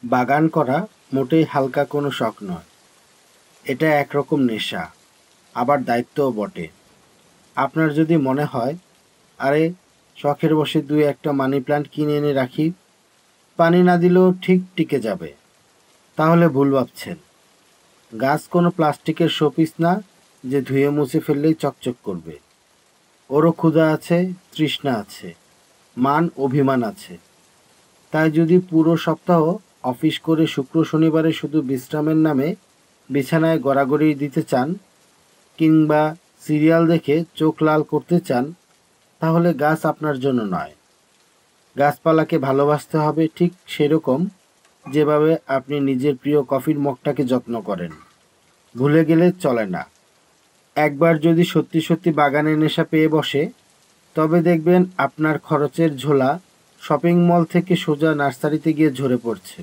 বাগান করা মোটেই হালকা কোনো শখ নয়। এটা একরকম নেশা, আবার দায়িত্বও বটে। আপনার যদি মনে হয়, আরে শখের বশে ২-১টা মানি প্ল্যান্ট কিনে এনে রাখি, পানি না দিলেও ঠিক টিকে যাবে, তাহলে ভুল ভাবছেন। গাছ কোনো প্লাস্টিকের শোপিস না যে ধুয়ে মুছে ফেললেই চকচক করবে। ওরও ক্ষুধা আছে, তৃষ্ণা আছে, মান অভিমান আছে। তাই যদি পুরো সপ্তাহ অফিস করে শুক্র শনিবারে শুধু বিশ্রামের নামে বিছানায় গড়াগড়ি দিতে চান, কিংবা সিরিয়াল দেখে চোখ লাল করতে চান, তাহলে গাছ আপনার জন্য নয়। গাছপালাকে ভালোবাসতে হবে ঠিক সেরকম যেভাবে আপনি নিজের প্রিয় কফির মগটাকে যত্ন করেন। ভুলে গেলে চলে না। একবার যদি সত্যি সত্যি বাগানের নেশা পেয়ে বসে, তবে দেখবেন আপনার খরচের ঝোলা শপিং মল থেকে সোজা নার্সারিতে গিয়ে ঝরে পড়ছে।